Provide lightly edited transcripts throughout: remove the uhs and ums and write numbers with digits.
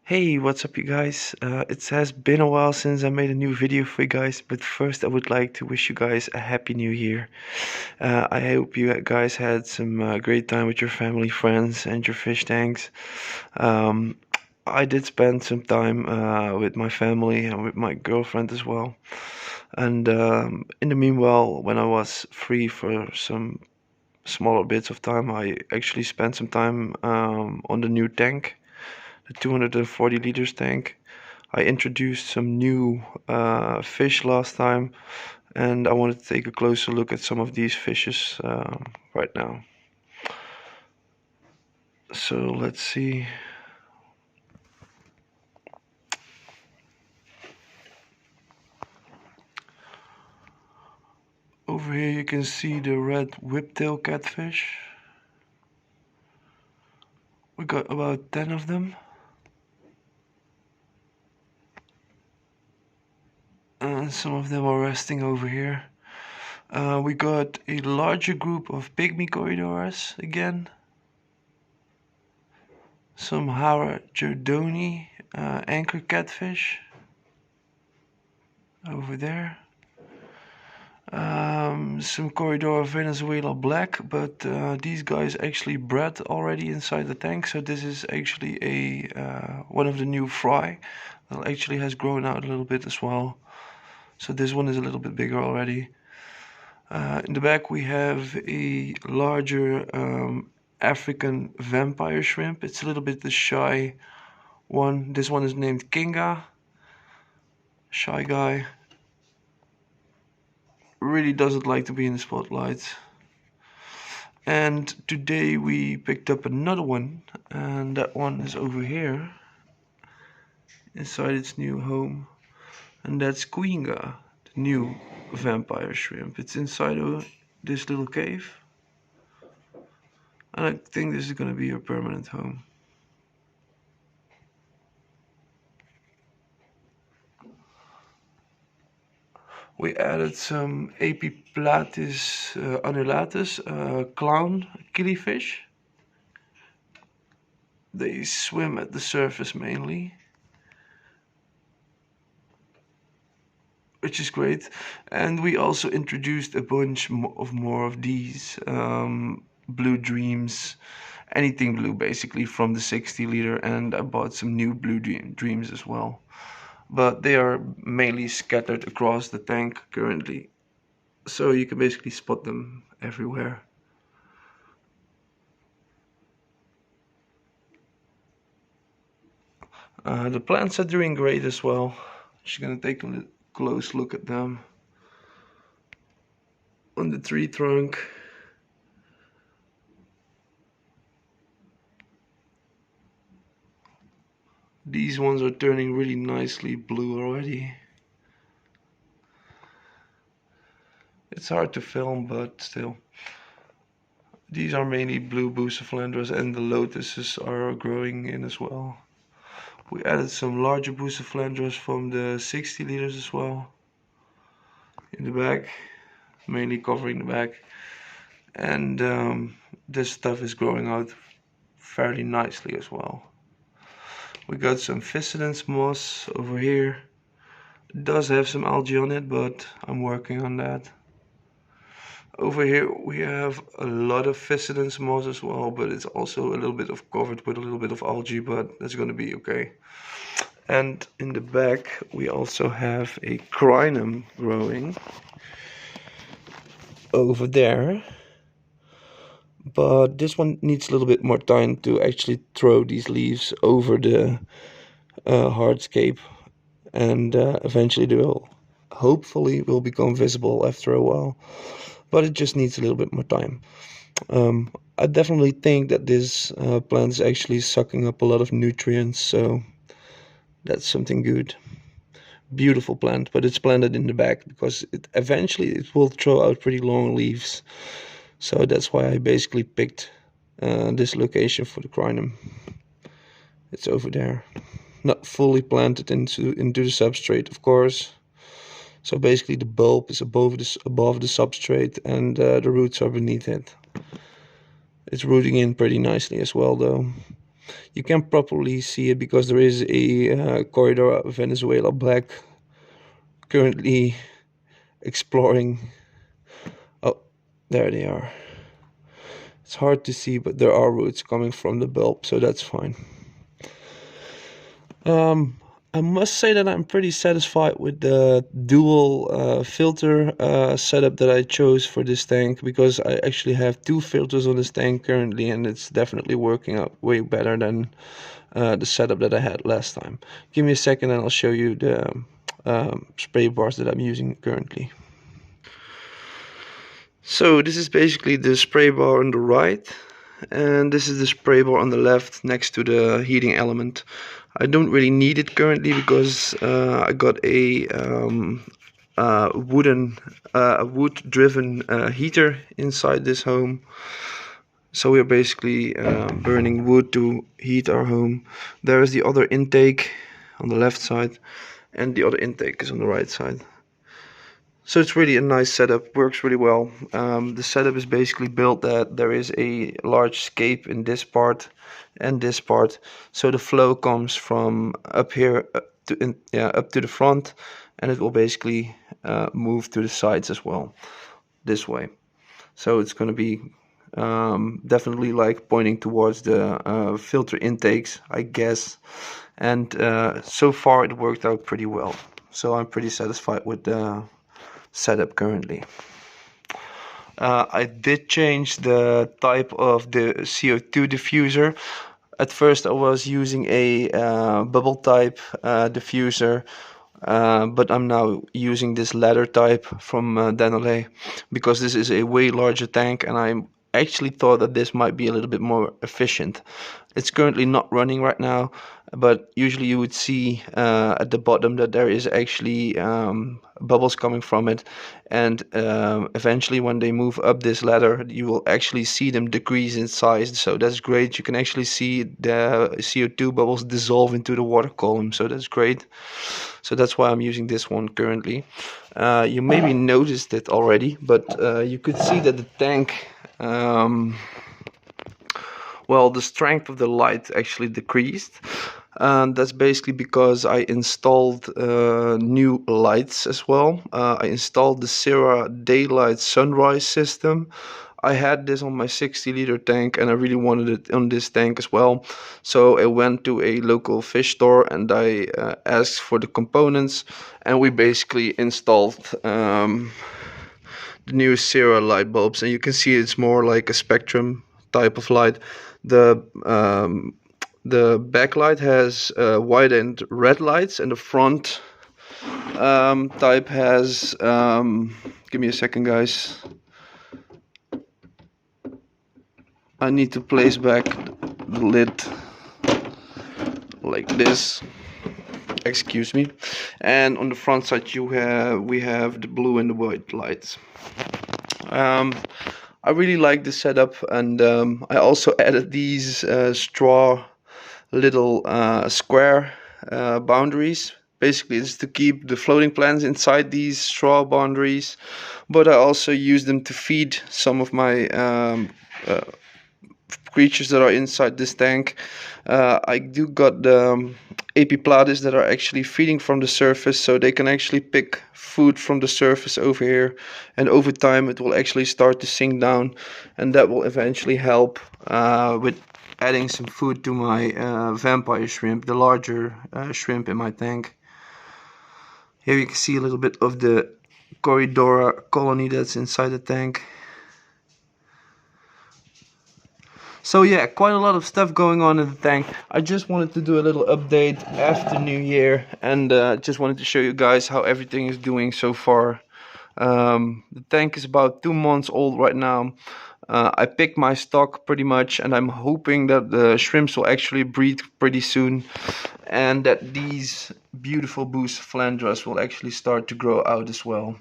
Hey, what's up you guys? It has been a while since I made a new video for you guys, but first I would like to wish you guys a happy new year. I hope you guys had some great time with your family, friends, and your fish tanks. Um, I did spend some time with my family and with my girlfriend as well. And in the meanwhile, when I was free for some smaller bits of time, I actually spent some time on the new tank, the 240 liters tank. I introduced some new fish last time, and I wanted to take a closer look at some of these fishes right now. So let's see. Over here you can see the red whiptail catfish. We got about 10 of them. And some of them are resting over here. We got a larger group of Pygmy Coridoras again. Some Sera Daylight anchor catfish over there. Some Corydora Venezuela black, but these guys actually bred already inside the tank, so this is actually a one of the new fry that actually has grown out a little bit as well. So this one is a little bit bigger already. In the back we have a larger African vampire shrimp. It's a little bit the shy one. This one is named Kinga. Shy guy. Really doesn't like to be in the spotlight. And today we picked up another one, and that one is over here inside its new home, and that's Queenga, the new vampire shrimp. It's inside of this little cave, and I think this is going to be her permanent home. We added some Epiplatys Annulatus clown killifish. They swim at the surface mainly, which is great. And we also introduced a bunch more of these blue dreams, anything blue basically, from the 60 liter, and I bought some new blue dreams as well, but they are mainly scattered across the tank currently, so you can basically spot them everywhere. The plants are doing great as well. Just gonna take a close look at them. On the tree trunk, these ones are turning really nicely blue already. It's hard to film, but still. These are mainly blue bucephalandras, and the lotuses are growing in as well. We added some larger bucephalandras from the 60 liters as well in the back, mainly covering the back. And this stuff is growing out fairly nicely as well. We got some Fissidens moss over here. It does have some algae on it, but I'm working on that. Over here we have a lot of Fissidens moss as well, but it's also a little bit of covered with a little bit of algae, but that's gonna be okay. And in the back we also have a crinum growing over there, but this one needs a little bit more time to actually throw these leaves over the hardscape, and eventually they will hopefully become visible after a while, but it just needs a little bit more time. I definitely think that this plant is actually sucking up a lot of nutrients, so that's something good. Beautiful plant, but it's planted in the back because eventually it will throw out pretty long leaves. So that's why I basically picked this location for the crinum. It's over there, not fully planted into the substrate, of course. So basically the bulb is above the substrate, and the roots are beneath it. It's rooting in pretty nicely as well though. You can't properly see it because there is a Corydora Venezuela black currently exploring. Oh, there they are. It's hard to see, but there are roots coming from the bulb, so that's fine. I must say that I'm pretty satisfied with the dual filter setup that I chose for this tank, because I actually have two filters on this tank currently, and it's definitely working out way better than the setup that I had last time. Give me a second and I'll show you the spray bars that I'm using currently. So this is basically the spray bar on the right, and this is the spray bar on the left next to the heating element. I don't really need it currently because I got a wood-driven heater inside this home. So we're basically burning wood to heat our home. There is the other intake on the left side, and the other intake is on the right side. So it's really a nice setup, works really well. The setup is basically built that there is a large scape in this part and this part, so the flow comes from up here up to the front, and it will basically move to the sides as well, this way. So it's going to be definitely like pointing towards the filter intakes, I guess. And so far it worked out pretty well. So I'm pretty satisfied with the setup currently. I did change the type of the CO2 diffuser. At first I was using a bubble type diffuser, but I'm now using this ladder type from Danone, because this is a way larger tank, and I actually thought that this might be a little bit more efficient. It's currently not running right now, but usually you would see at the bottom that there is actually bubbles coming from it, and eventually when they move up this ladder you will actually see them decrease in size. So that's great. You can actually see the CO2 bubbles dissolve into the water column, so that's great. So that's why I'm using this one currently. You maybe noticed it already, but you could see that the tank, well, the strength of the light actually decreased. And that's basically because I installed new lights as well. I installed the Sera Daylight Sunrise system. I had this on my 60-liter tank, and I really wanted it on this tank as well. So I went to a local fish store and I asked for the components, and we basically installed the new Sera light bulbs. And you can see it's more like a spectrum type of light. The backlight has white and red lights, and the front type has give me a second, guys. I need to place back the lid like this. Excuse me. And on the front side we have the blue and the white lights. I really like the setup, and I also added these straw little square boundaries. Basically it's to keep the floating plants inside these straw boundaries, but I also use them to feed some of my creatures that are inside this tank. I do got the Epiplatys that are actually feeding from the surface, so they can actually pick food from the surface over here, and over time it will actually start to sink down, and that will eventually help with adding some food to my vampire shrimp, the larger shrimp in my tank. Here you can see a little bit of the Corydora colony that's inside the tank. So yeah, quite a lot of stuff going on in the tank. I just wanted to do a little update after New Year, and just wanted to show you guys how everything is doing so far. The tank is about 2 months old right now. I picked my stock pretty much, and I'm hoping that the shrimps will actually breed pretty soon, and that these beautiful bucephalandras will actually start to grow out as well.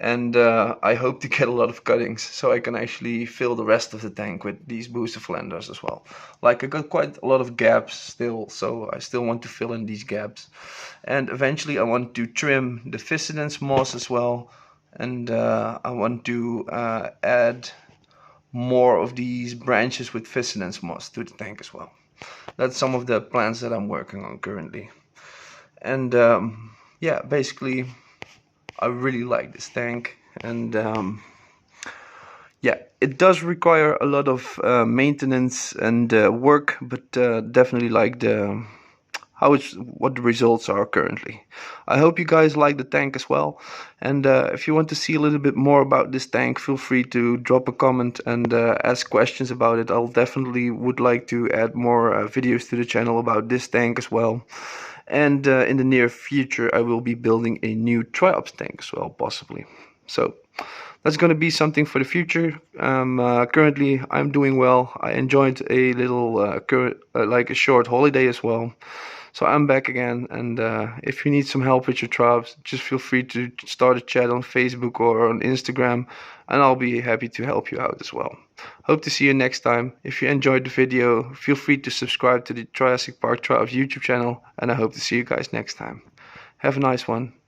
And I hope to get a lot of cuttings so I can actually fill the rest of the tank with these bucephalandras as well. Like, I got quite a lot of gaps still, so I still want to fill in these gaps. And eventually I want to trim the Physidens moss as well, and I want to add more of these branches with Physidens moss to the tank as well. that's some of the plans that I'm working on currently. And yeah, basically I really like this tank, and yeah, it does require a lot of maintenance and work, but definitely like the what the results are currently. I hope you guys like the tank as well, and if you want to see a little bit more about this tank, feel free to drop a comment and ask questions about it. I'll definitely would like to add more videos to the channel about this tank as well. And in the near future I will be building a new Triops tank as well, possibly. So that's going to be something for the future. Currently I'm doing well. I enjoyed a little like a short holiday as well. So I'm back again, and if you need some help with your Triops, just feel free to start a chat on Facebook or on Instagram, and I'll be happy to help you out as well. Hope to see you next time. If you enjoyed the video, feel free to subscribe to the Triassic Park Triops YouTube channel, and I hope to see you guys next time. Have a nice one.